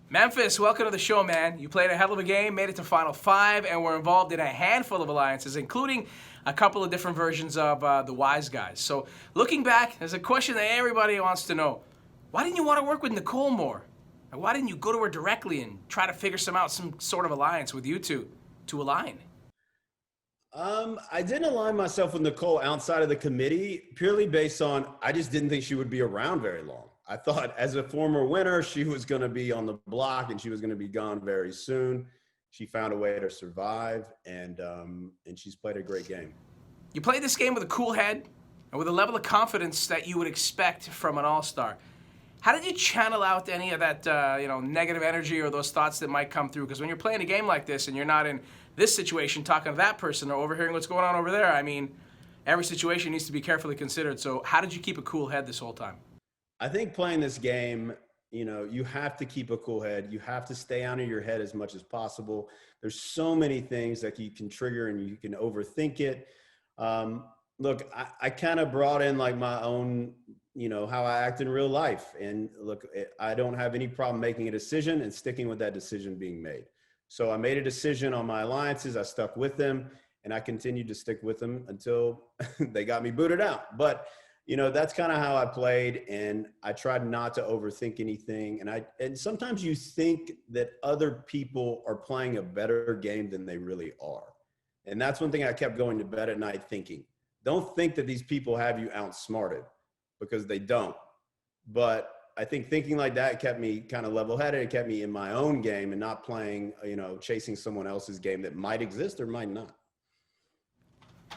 Memphis, welcome to the show, man. You played a hell of a game, made it to Final Five, and were involved in a handful of alliances, including a couple of different versions of the Wise Guys. So, looking back, there's a question that everybody wants to know. Why didn't you want to work with Nicole more? And why didn't you go to her directly and try to figure some sort of alliance with you two to align? I didn't align myself with Nicole outside of the committee purely based on I just didn't think she would be around very long. I thought as a former winner, she was going to be on the block and she was going to be gone very soon. She found a way to survive, and she's played a great game. You played this game with a cool head and with a level of confidence that you would expect from an all-star. How did you channel out any of that, negative energy or those thoughts that might come through? Because when you're playing a game like this and you're not in this situation talking to that person or overhearing what's going on over there, I mean, every situation needs to be carefully considered. So how did you keep a cool head this whole time? I think playing this game, you have to keep a cool head. You have to stay out of your head as much as possible. There's so many things that you can trigger and you can overthink it. Look, I kind of brought in like my own, how I act in real life. And look, I don't have any problem making a decision and sticking with that decision being made. So I made a decision on my alliances. I stuck with them and I continued to stick with them until they got me booted out. But, that's kind of how I played, and I tried not to overthink anything. And sometimes you think that other people are playing a better game than they really are. And that's one thing I kept going to bed at night thinking. Don't think that these people have you outsmarted, because they don't. But I think thinking like that kept me kind of level-headed. It kept me in my own game and not playing, chasing someone else's game that might exist or might not.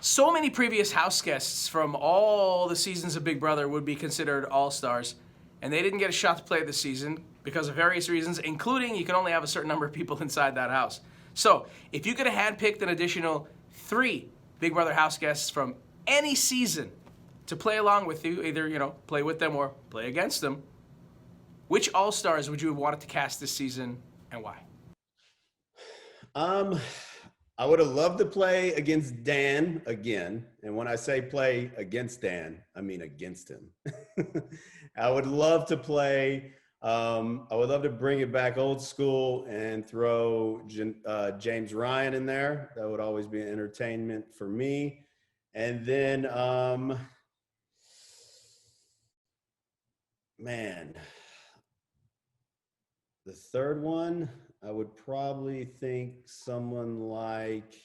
So many previous house guests from all the seasons of Big Brother would be considered all-stars, and they didn't get a shot to play this season because of various reasons, including you can only have a certain number of people inside that house. So if you could have handpicked an additional 3 Big Brother house guests from any season to play along with you, either, play with them or play against them, which all-stars would you have wanted to cast this season and why? I would have loved to play against Dan again. And when I say play against Dan, I mean against him. I would love to play. I would love to bring it back old school and throw James Ryan in there. That would always be an entertainment for me. And then, the third one, I would probably think someone like,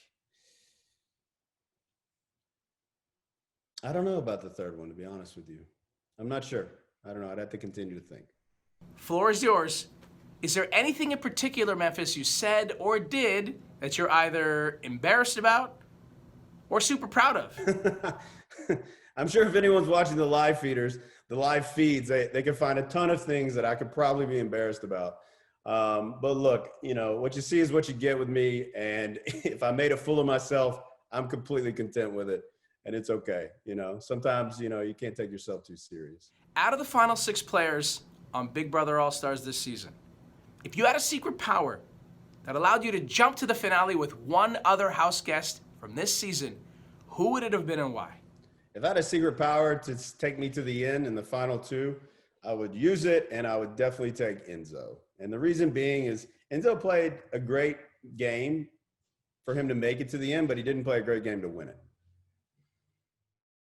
I don't know about the third one, to be honest with you. I'm not sure. I don't know. I'd have to continue to think. Floor is yours. Is there anything in particular, Memphis, you said or did that you're either embarrassed about or super proud of? I'm sure if anyone's watching the live feeds, they can find a ton of things that I could probably be embarrassed about. But look, what you see is what you get with me. And if I made a fool of myself, I'm completely content with it. And it's okay. Sometimes, you can't take yourself too serious. Out of the final 6 players on Big Brother All-Stars this season, if you had a secret power that allowed you to jump to the finale with one other house guest from this season, who would it have been and why? If I had a secret power to take me to the end in the final 2, I would use it, and I would definitely take Enzo. And the reason being is Enzo played a great game for him to make it to the end, but he didn't play a great game to win it.